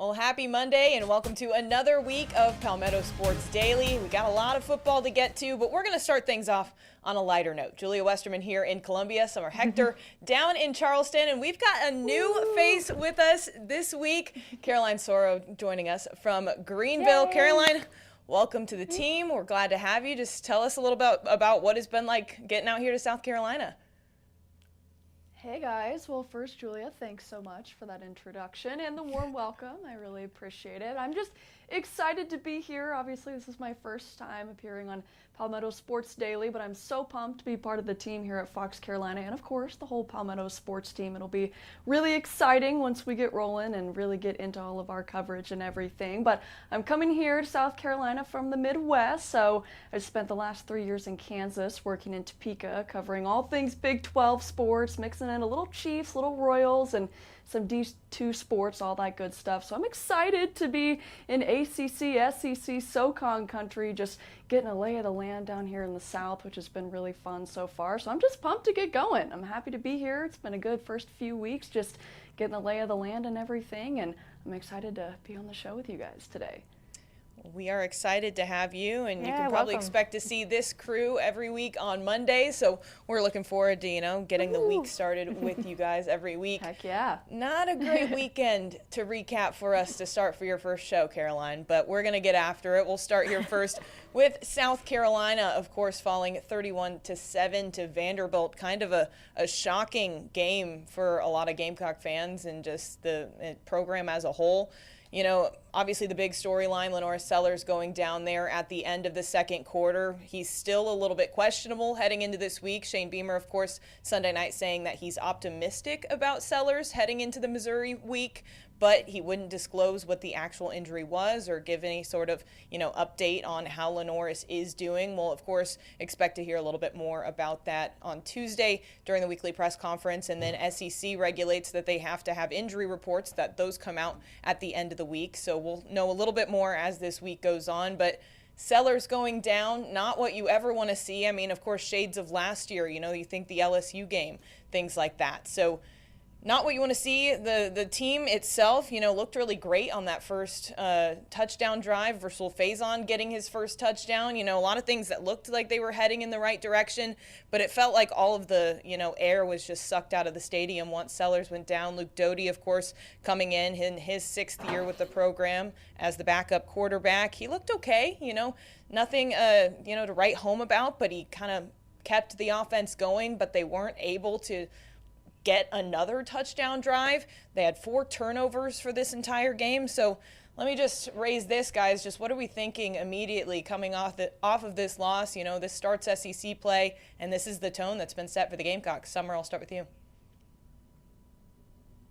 Well, happy Monday and welcome to another week of Palmetto Sports Daily. We got a lot of football to get to, but we're going to start things off on a lighter note. Julia Westerman here in Columbia, Summer Hector down in Charleston, and we've got a new face with us this week. Caroline Soro joining us from Greenville. Yay. Caroline, welcome to the team. We're glad to have you. Just tell us a little about what it's been like getting out here to South Carolina. Hey guys, well first Julia, thanks so much for that introduction and the warm welcome. I really appreciate it. I'm just excited to be here. Obviously this is my first time appearing on Palmetto Sports Daily, but I'm so pumped to be part of the team here at Fox Carolina and of course the whole Palmetto sports team. It'll be really exciting once we get rolling and really get into all of our coverage and everything. But I'm coming here to South Carolina from the Midwest, so I spent the last 3 years in Kansas working in Topeka, covering all things Big 12 sports, mixing in a little Chiefs, little Royals, and some D2 sports, all that good stuff. So I'm excited to be in ACC, SEC, SoCon country, just getting a lay of the land down here in the South, which has been really fun so far. So I'm just pumped to get going. I'm happy to be here. It's been a good first few weeks, just getting the lay of the land and everything, and I'm excited to be on the show with you guys today. We are excited to have you, and you can probably expect to see this crew every week on Monday, so we're looking forward to, getting the week started with you guys every week. Heck yeah. Not a great weekend to recap for us to start for your first show, Caroline, but we're going to get after it. We'll start here first with South Carolina, of course, falling 31-7 to Vanderbilt. Kind of a shocking game for a lot of Gamecock fans and just the program as a whole. Obviously the big storyline, Lenore Sellers going down there at the end of the second quarter. He's still a little bit questionable heading into this week. Shane Beamer, of course, Sunday night saying that he's optimistic about Sellers heading into the Missouri week, but he wouldn't disclose what the actual injury was or give any sort of, update on how Lenore is doing. We'll, of course, expect to hear a little bit more about that on Tuesday during the weekly press conference. And then SEC regulates that they have to have injury reports, that those come out at the end of the week. So we'll know a little bit more as this week goes on. But Sellers going down, not what you ever want to see. I mean, of course, shades of last year, you think the LSU game, things like that. So not what you want to see. The team itself, looked really great on that first touchdown drive. Versal Faison getting his first touchdown. A lot of things that looked like they were heading in the right direction, but it felt like all of the, air was just sucked out of the stadium once Sellers went down. Luke Doty, of course, coming in his sixth year with the program as the backup quarterback. He looked okay, nothing, to write home about, but he kind of kept the offense going, but they weren't able to get another touchdown drive. They had 4 turnovers for this entire game. So let me just raise this, guys. Just what are we thinking immediately coming off of this loss? This starts SEC play, and this is the tone that's been set for the Gamecocks. Summer, I'll start with you.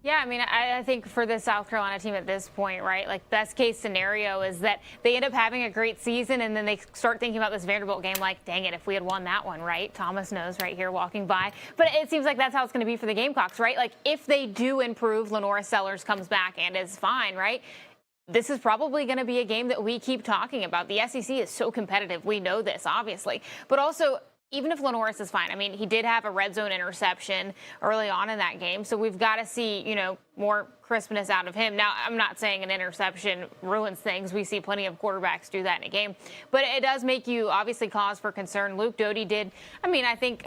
Yeah, I mean, I think for the South Carolina team at this point, right, like best case scenario is that they end up having a great season and then they start thinking about this Vanderbilt game like, dang it, if we had won that one, right? Thomas knows right here walking by. But it seems like that's how it's going to be for the Gamecocks, right? Like if they do improve, Lenore Sellers comes back and is fine, right? This is probably going to be a game that we keep talking about. The SEC is so competitive. We know this, obviously. But also, even if Lenore is fine, I mean, he did have a red zone interception early on in that game, so we've got to see, more crispness out of him. Now, I'm not saying an interception ruins things. We see plenty of quarterbacks do that in a game, but it does make you obviously cause for concern. Luke Doty did, I think,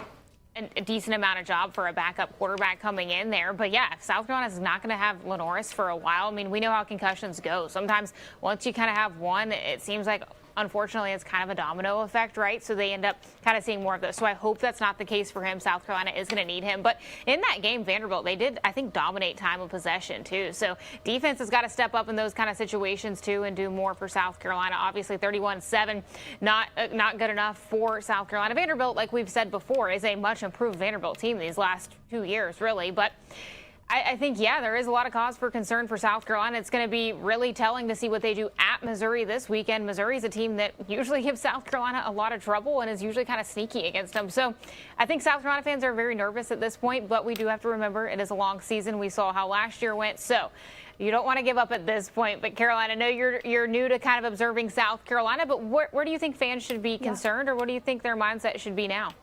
a decent amount of job for a backup quarterback coming in there. But yeah, if South Carolina is not going to have Lenoris for a while, I mean, we know how concussions go. Sometimes once you kind of have one, it seems like, unfortunately, it's kind of a domino effect, right? So they end up kind of seeing more of those. So I hope that's not the case for him. South Carolina is going to need him. But in that game, Vanderbilt, they did, I think, dominate time of possession, too. So defense has got to step up in those kind of situations, too, and do more for South Carolina. Obviously, 31-7, not good enough for South Carolina. Vanderbilt, like we've said before, is a much improved Vanderbilt team these last 2 years, really. But I think, yeah, there is a lot of cause for concern for South Carolina. It's going to be really telling to see what they do at Missouri this weekend. Missouri is a team that usually gives South Carolina a lot of trouble and is usually kind of sneaky against them. So I think South Carolina fans are very nervous at this point, but we do have to remember it is a long season. We saw how last year went. So you don't want to give up at this point. But, Caroline, I know you're new to kind of observing South Carolina, but where do you think fans should be concerned, or what do you think their mindset should be now?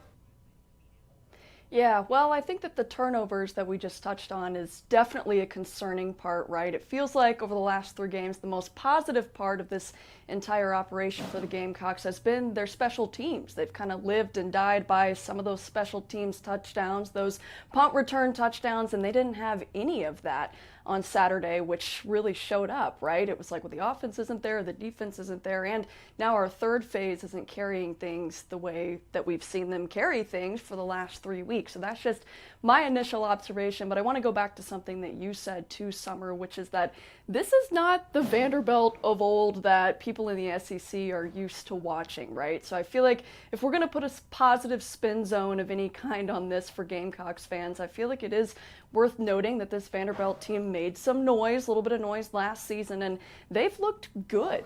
Yeah, well, I think that the turnovers that we just touched on is definitely a concerning part, right? It feels like over the last 3 games, the most positive part of this entire operation for the Gamecocks has been their special teams. They've kind of lived and died by some of those special teams touchdowns, those punt return touchdowns, and they didn't have any of that on Saturday, which really showed up, right? It was like, well, the offense isn't there, the defense isn't there, and now our third phase isn't carrying things the way that we've seen them carry things for the last 3 weeks. So that's just my initial observation, but I want to go back to something that you said too, Summer, which is that this is not the Vanderbilt of old that people in the SEC are used to watching, right? So I feel like if we're going to put a positive spin zone of any kind on this for Gamecocks fans, I feel like it is worth noting that this Vanderbilt team made some noise, a little bit of noise last season, and they've looked good,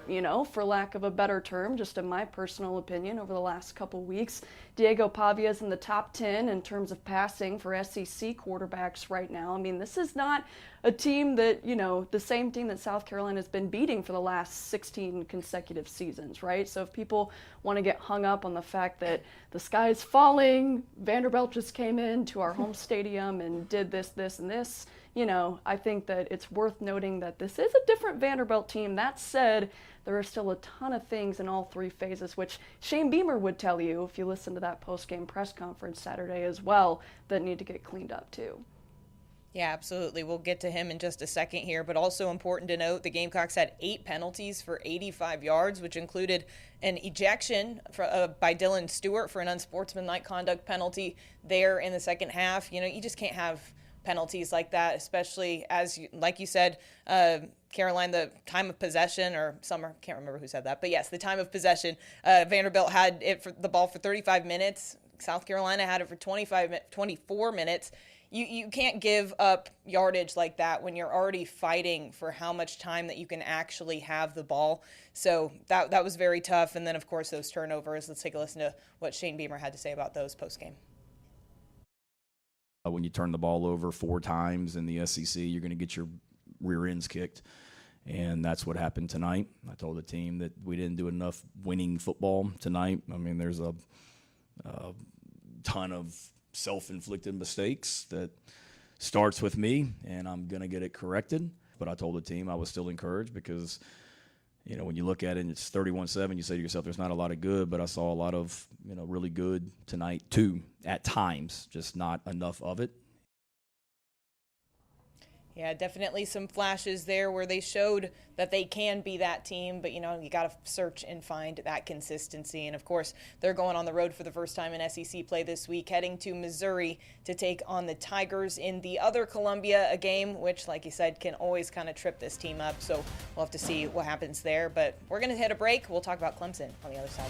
for lack of a better term, just in my personal opinion, over the last couple weeks. Diego Pavia's in the top 10 in terms of passing for SEC quarterbacks right now. I mean, this is not a team that, the same team that South Carolina has been beating for the last 16 consecutive seasons, right? So if people want to get hung up on the fact that the sky is falling, Vanderbilt just came into our home stadium and did this, and this, I think that it's worth noting that this is a different Vanderbilt team. That said, there are still a ton of things in all 3 phases, which Shane Beamer would tell you if you listen to that post-game press conference Saturday as well, that need to get cleaned up too. Yeah, absolutely. We'll get to him in just a second here, but also important to note the Gamecocks had 8 penalties for 85 yards, which included an ejection by Dylan Stewart for an unsportsmanlike conduct penalty there in the second half. You just can't have penalties like that, especially like you said, Caroline, the time of possession, or Summer, can't remember who said that, but yes, the time of possession, Vanderbilt had the ball for 35 minutes. South Carolina had it for 24 minutes. You can't give up yardage like that when you're already fighting for how much time that you can actually have the ball. So that was very tough. And then, of course, those turnovers. Let's take a listen to what Shane Beamer had to say about those post-game. When you turn the ball over 4 times in the SEC, you're going to get your rear ends kicked. And that's what happened tonight. I told the team that we didn't do enough winning football tonight. I mean, there's a ton of self-inflicted mistakes that starts with me, and I'm going to get it corrected. But I told the team I was still encouraged because, when you look at it and it's 31-7, you say to yourself, there's not a lot of good, but I saw a lot of, really good tonight too, at times, just not enough of it. Yeah, definitely some flashes there where they showed that they can be that team, but you got to search and find that consistency. And of course, they're going on the road for the first time in SEC play this week, heading to Missouri to take on the Tigers in the other Columbia, a game which, like you said, can always kind of trip this team up. So we'll have to see what happens there. But we're going to hit a break. We'll talk about Clemson on the other side.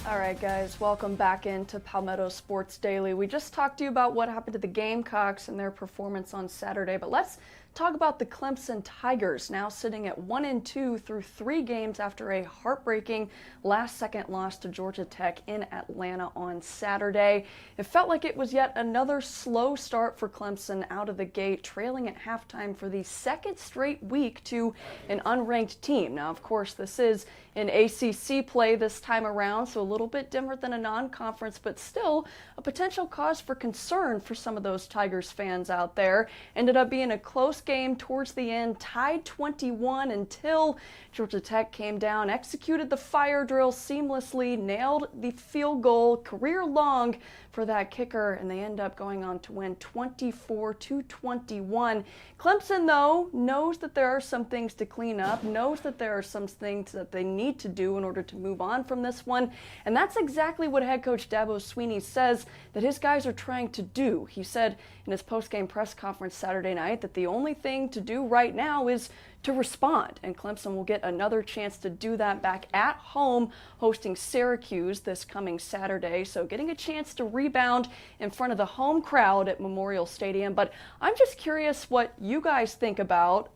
All right, guys, welcome back into Palmetto Sports Daily. We just talked to you about what happened to the Gamecocks and their performance on Saturday, but let's talk about the Clemson Tigers, now sitting at 1-2 through 3 games after a heartbreaking last-second loss to Georgia Tech in Atlanta on Saturday. It felt like it was yet another slow start for Clemson out of the gate, trailing at halftime for the 2nd straight week to an unranked team. Now, of course, this is an ACC play this time around, so a little bit different than a non-conference, but still a potential cause for concern for some of those Tigers fans out there. Ended up being a close game towards the end, tied 21 until Georgia Tech came down, executed the fire drill seamlessly, nailed the field goal, career long for that kicker, and they end up going on to win 24-21. Clemson, though, knows that there are some things to clean up, knows that there are some things that they need to do in order to move on from this one, and that's exactly what head coach Dabo Swinney says that his guys are trying to do. He said in his post-game press conference Saturday night that the only thing to do right now is to respond, and Clemson will get another chance to do that back at home, hosting Syracuse this coming Saturday, so getting a chance to rebound in front of the home crowd at Memorial Stadium. But I'm just curious what you guys think about,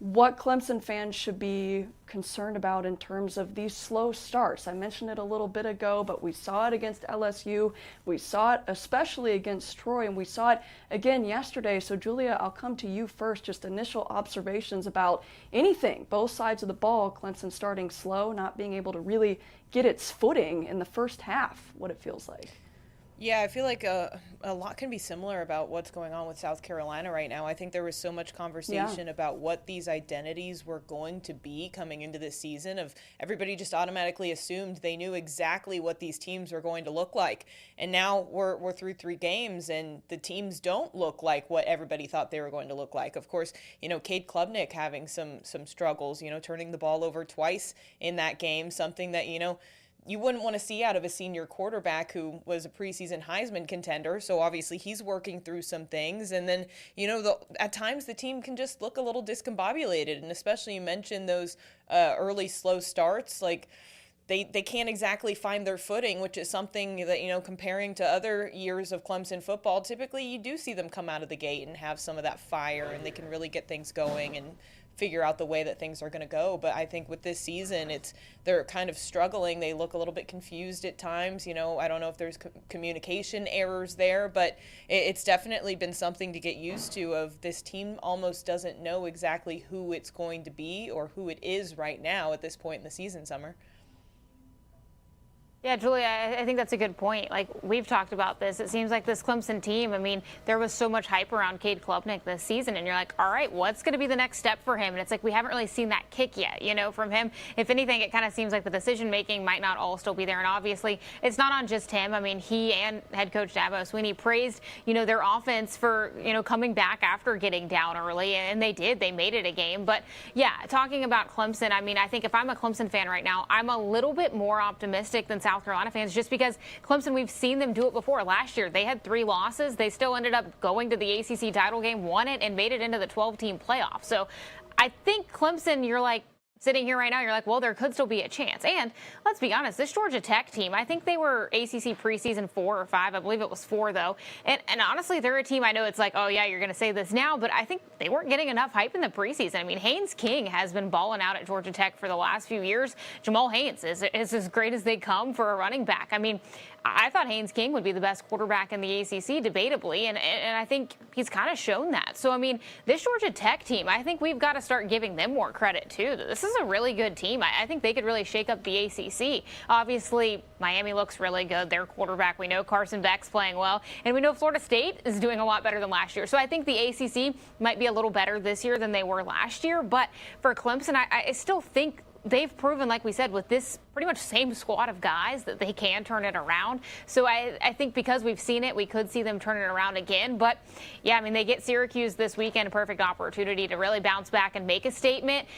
what Clemson fans should be concerned about in terms of these slow starts. I mentioned it a little bit ago, but we saw it against LSU. We saw it especially against Troy, and we saw it again yesterday. So, Julia, I'll come to you first. Just initial observations about anything, both sides of the ball. Clemson starting slow, not being able to really get its footing in the first half, what it feels like. Yeah, I feel like a lot can be similar about what's going on with South Carolina right now. I think there was so much conversation about what these identities were going to be coming into this season. Of everybody just automatically assumed they knew exactly what these teams were going to look like. And now we're through 3 games, and the teams don't look like what everybody thought they were going to look like. Of course, Cade Klubnik having some struggles, turning the ball over twice in that game, something that, you wouldn't want to see out of a senior quarterback who was a preseason Heisman contender. So obviously he's working through some things. And then, at times the team can just look a little discombobulated. And especially you mentioned those early slow starts. Like they can't exactly find their footing, which is something that, comparing to other years of Clemson football, typically you do see them come out of the gate and have some of that fire, and they can really get things going and figure out the way that things are going to go. But I think with this season, they're kind of struggling. They look a little bit confused at times. I don't know if there's communication errors there, but it's definitely been something to get used to. Of this team almost doesn't know exactly who it's going to be or who it is right now at this point in the season, Summer. Yeah, Julia, I think that's a good point. Like, we've talked about this. It seems like this Clemson team, there was so much hype around Cade Klubnik this season, and you're like, all right, what's going to be the next step for him? And it's like we haven't really seen that kick yet, from him. If anything, it kind of seems like the decision-making might not all still be there. And obviously, it's not on just him. He and head coach Dabo Swinney praised, their offense for, coming back after getting down early, and they did. They made it a game. But, yeah, talking about Clemson, I think if I'm a Clemson fan right now, I'm a little bit more optimistic than South Carolina fans, just because Clemson, we've seen them do it before. Last year, they had 3 losses. They still ended up going to the ACC title game, won it, and made it into the 12-team playoff. So I think Clemson, you're like, sitting here right now, you're like, well, there could still be a chance. And let's be honest, this Georgia Tech team, I think they were ACC preseason 4 or 5. I believe it was 4, though. And honestly, they're a team, I know it's like, oh, yeah, you're going to say this now, but I think they weren't getting enough hype in the preseason. Haynes King has been balling out at Georgia Tech for the last few years. Jamal Haynes is as great as they come for a running back. I thought Haynes King would be the best quarterback in the ACC, debatably, and I think he's kind of shown that. So, this Georgia Tech team, I think we've got to start giving them more credit, too. This is a really good team. I think they could really shake up the ACC. Obviously, Miami looks really good. Their quarterback, we know Carson Beck's playing well, and we know Florida State is doing a lot better than last year. So I think the ACC might be a little better this year than they were last year. But for Clemson, I still think they've proven, like we said, with this pretty much same squad of guys, that they can turn it around. So I think because we've seen it, we could see them turn it around again. But, yeah, they get Syracuse this weekend, a perfect opportunity to really bounce back and make a statement.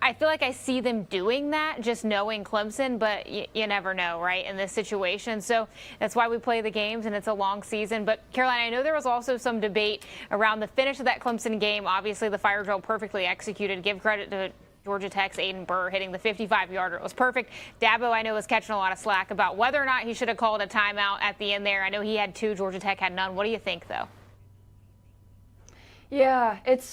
I feel like I see them doing that, just knowing Clemson, but you never know, right, in this situation. So that's why we play the games, and it's a long season. But, Caroline, I know there was also some debate around the finish of that Clemson game. Obviously, the fire drill perfectly executed. Give credit to Georgia Tech's Aiden Burr hitting the 55-yarder. It was perfect. Dabo, I know, was catching a lot of slack about whether or not he should have called a timeout at the end there. I know he had 2. Georgia Tech had none. What do you think, though? Yeah, it's,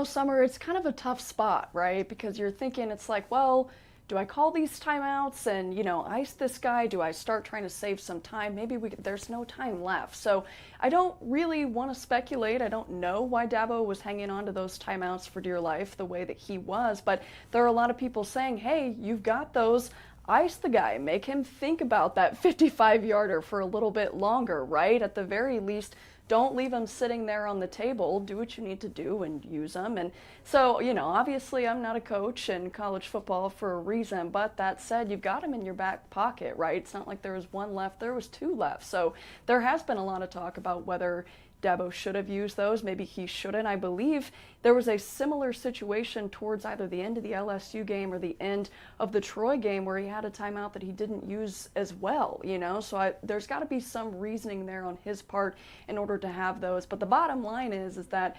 Summer, it's kind of a tough spot, right? Because you're thinking, it's like, well, do I call these timeouts and, ice this guy? Do I start trying to save some time? Maybe there's no time left. So I don't really want to speculate. I don't know why Dabo was hanging on to those timeouts for dear life the way that he was. But there are a lot of people saying, hey, you've got those. Ice the guy. Make him think about that 55-yarder for a little bit longer, right? At the very least, don't leave them sitting there on the table. Do what you need to do and use them. And so, obviously I'm not a coach in college football for a reason, but that said, you've got them in your back pocket, right? It's not like there was 1 left, there was 2 left. So there has been a lot of talk about whether Dabo should have used those. Maybe he shouldn't. I believe there was a similar situation towards either the end of the LSU game or the end of the Troy game where he had a timeout that he didn't use as well, So there's got to be some reasoning there on his part in order to have those. But the bottom line is that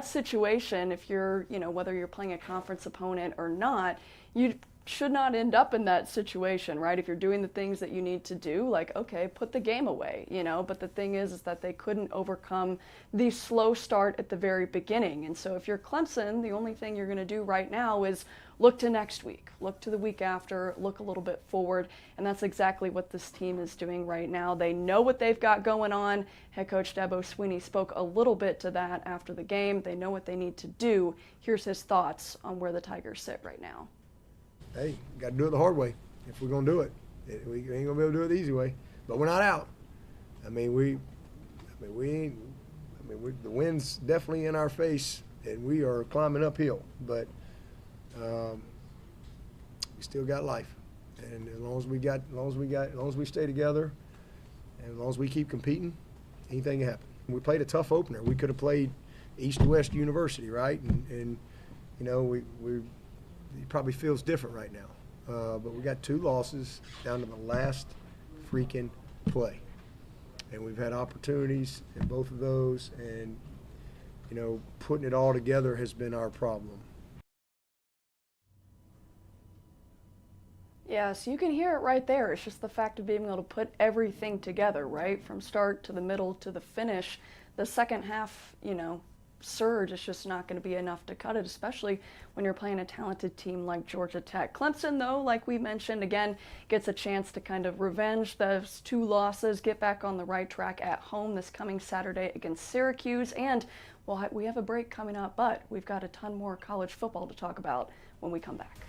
situation, if you're, whether you're playing a conference opponent or not, you should not end up in that situation, right? If you're doing the things that you need to do, like, okay, put the game away, you know? But the thing is that they couldn't overcome the slow start at the very beginning. And so if you're Clemson, the only thing you're going to do right now is look to next week, look to the week after, look a little bit forward. And that's exactly what this team is doing right now. They know what they've got going on. Head coach Dabo Swinney spoke a little bit to that after the game. They know what they need to do. Here's his thoughts on where the Tigers sit right now. Hey, got to do it the hard way if we're going to do it. We ain't going to be able to do it the easy way. But we're not out. The wind's definitely in our face, and we are climbing uphill. But we still got life. And as long as we stay together, and as long as we keep competing, anything can happen. We played a tough opener. We could have played East to West University, right? And you know, it probably feels different right now. But we got 2 losses down to the last freaking play. And we've had opportunities in both of those, and, you know, putting it all together has been our problem. Yeah, so you can hear it right there. It's just the fact of being able to put everything together, right? From start to the middle to the finish. The second half, you know, surge is just not going to be enough to cut it, especially when you're playing a talented team like Georgia Tech. Clemson, though, like we mentioned, again, gets a chance to kind of revenge those 2 losses, get back on the right track at home this coming Saturday against Syracuse. And, well, we have a break coming up, but we've got a ton more college football to talk about when we come back.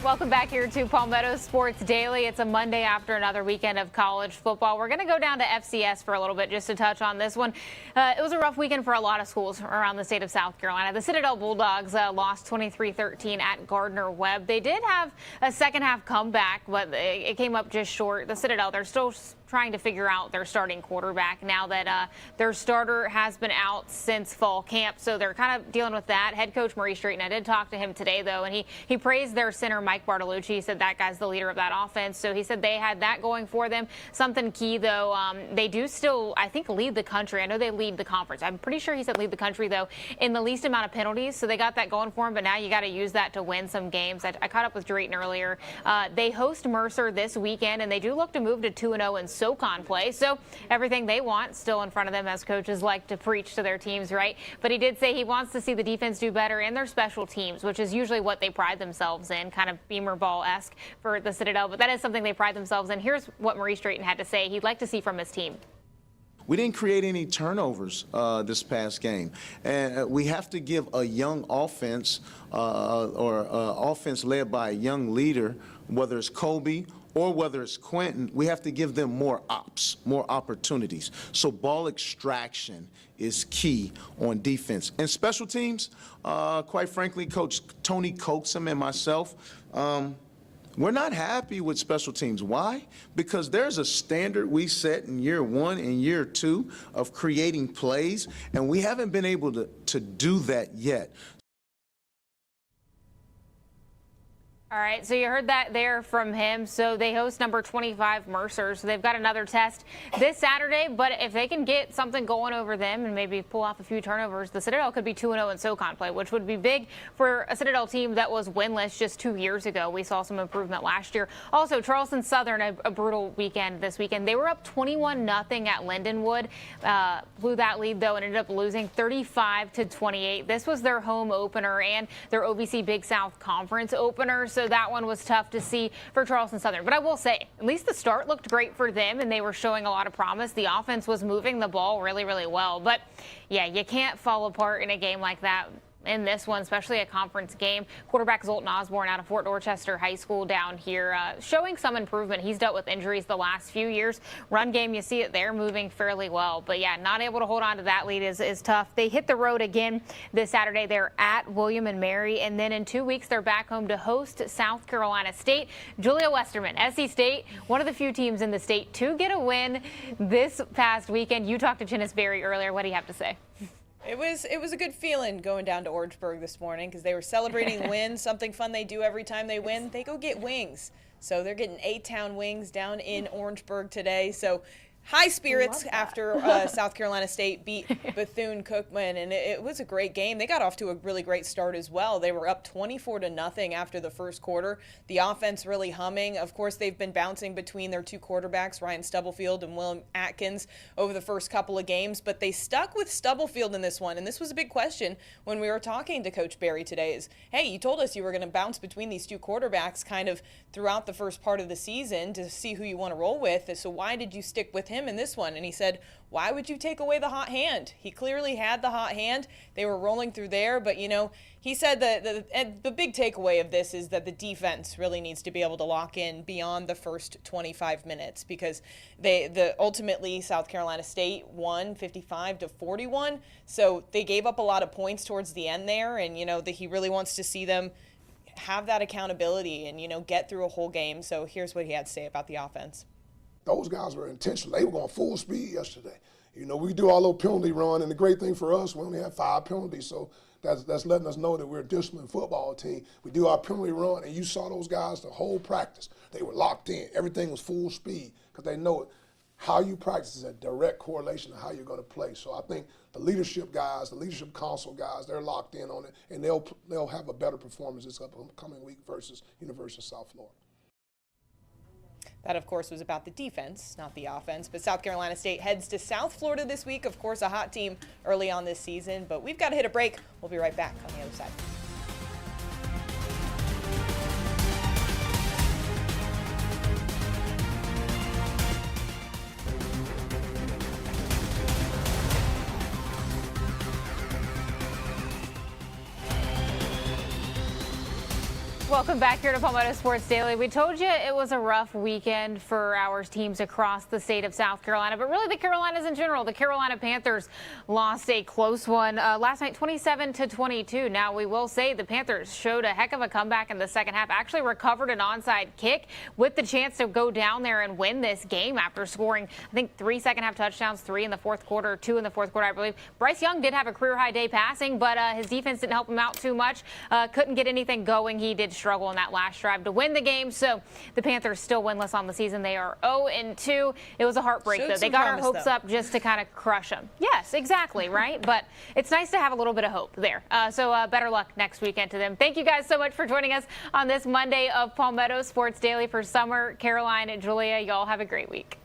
Welcome back here to Palmetto Sports Daily. It's a Monday after another weekend of college football. We're going to go down to FCS for a little bit just to touch on this one. It was a rough weekend for a lot of schools around the state of South Carolina. The Citadel Bulldogs lost 23-13 at Gardner-Webb. They did have a second half comeback, but it came up just short. The Citadel, they're still trying to figure out their starting quarterback now that their starter has been out since fall camp, so they're kind of dealing with that. Head coach Maurice Drayton, I did talk to him today, though, and he praised their center, Mike Bartolucci. He said that guy's the leader of that offense, so he said they had that going for them. Something key, though, they do still, I think, lead the country. I know they lead the conference. I'm pretty sure he said lead the country, though, in the least amount of penalties, so they got that going for them, but now you got to use that to win some games. I caught up with Drayton earlier. They host Mercer this weekend, and they do look to move to 2-0 in SoCon play. So everything they want still in front of them, as coaches like to preach to their teams, right? But he did say he wants to see the defense do better in their special teams, which is usually what they pride themselves in, kind of Beamer Ball-esque for the Citadel. But that is something they pride themselves in. Here's what Maurice Drayton had to say he'd like to see from his team. We didn't create any turnovers this past game. And we have to give a young offense or offense led by a young leader, whether it's Kobe or whether it's Quentin, we have to give them more more opportunities. So ball extraction is key on defense. And special teams, quite frankly, Coach Tony Coaxum and myself, we're not happy with special teams. Why? Because there's a standard we set in year 1 and year 2 of creating plays, and we haven't been able to do that yet. All right, so you heard that there from him. So they host number 25 Mercer. So they've got another test this Saturday. But if they can get something going over them and maybe pull off a few turnovers, the Citadel could be 2-0 in SoCon play, which would be big for a Citadel team that was winless just 2 years ago. We saw some improvement last year. Also, Charleston Southern, a brutal weekend this weekend. They were up 21-0 at Lindenwood. Blew that lead, though, and ended up losing 35-28. This was their home opener and their OVC Big South Conference opener. So that one was tough to see for Charleston Southern. But I will say, at least the start looked great for them, and they were showing a lot of promise. The offense was moving the ball really, really well. But, yeah, you can't fall apart in a game like that. In this one, especially a conference game. Quarterback Zoltan Osborne out of Fort Dorchester High School down here showing some improvement. He's dealt with injuries the last few years. Run game, you see it there moving fairly well. But, yeah, not able to hold on to that lead is tough. They hit the road again this Saturday. They're at William and Mary. And then in 2 weeks, they're back home to host South Carolina State. Julia Westerman, SC State, one of the few teams in the state to get a win this past weekend. You talked to Chinnis Berry earlier. What do you have to say? It was a good feeling going down to Orangeburg this morning because they were celebrating wins, something fun they do every time they win. They go get wings. So they're getting A-Town wings down in Orangeburg today. So high spirits after South Carolina State beat Bethune-Cookman, and it was a great game. They got off to a really great start as well. They were up 24-0 after the first quarter. The offense really humming. Of course, they've been bouncing between their two quarterbacks, Ryan Stubblefield and William Atkins, over the first couple of games, but they stuck with Stubblefield in this one, and this was a big question when we were talking to Coach Barry today is, hey, you told us you were going to bounce between these two quarterbacks kind of throughout the first part of the season to see who you want to roll with, so why did you stick with him in this one? And he said, why would you take away the hot hand? He clearly had the hot hand. They were rolling through there, but he said that the big takeaway of this is that the defense really needs to be able to lock in beyond the first 25 minutes because ultimately South Carolina State won 55-41, so they gave up a lot of points towards the end there, and that he really wants to see them have that accountability and get through a whole game. So here's what he had to say about the offense. Those guys were intentional. They were going full speed yesterday. We do our little penalty run, and the great thing for us, we only have 5 penalties, so that's letting us know that we're a disciplined football team. We do our penalty run, and you saw those guys the whole practice. They were locked in. Everything was full speed because they know it. How you practice is a direct correlation to how you're going to play. So I think the leadership guys, the leadership council guys, they're locked in on it, and they'll have a better performance this upcoming week versus University of South Florida. That, of course, was about the defense, not the offense. But South Carolina State heads to South Florida this week. Of course, a hot team early on this season. But we've got to hit a break. We'll be right back on the other side. Welcome back here to Palmetto Sports Daily. We told you it was a rough weekend for our teams across the state of South Carolina, but really the Carolinas in general. The Carolina Panthers lost a close one last night, 27-22. Now, we will say the Panthers showed a heck of a comeback in the second half, actually recovered an onside kick with the chance to go down there and win this game after scoring, I think, 3 second-half touchdowns, 3 in the fourth quarter, 2 in the fourth quarter, I believe. Bryce Young did have a career-high day passing, but his defense didn't help him out too much. Couldn't get anything going. He did struggle in that last drive to win the game. So the Panthers still winless on the season. They are 0-2. It was a heartbreak, though. They got our hopes up just to kind of crush them. Yes, exactly, right? But it's nice to have a little bit of hope there. So better luck next weekend to them. Thank you guys so much for joining us on this Monday of Palmetto Sports Daily for Summer, Caroline, and Julia. Y'all have a great week.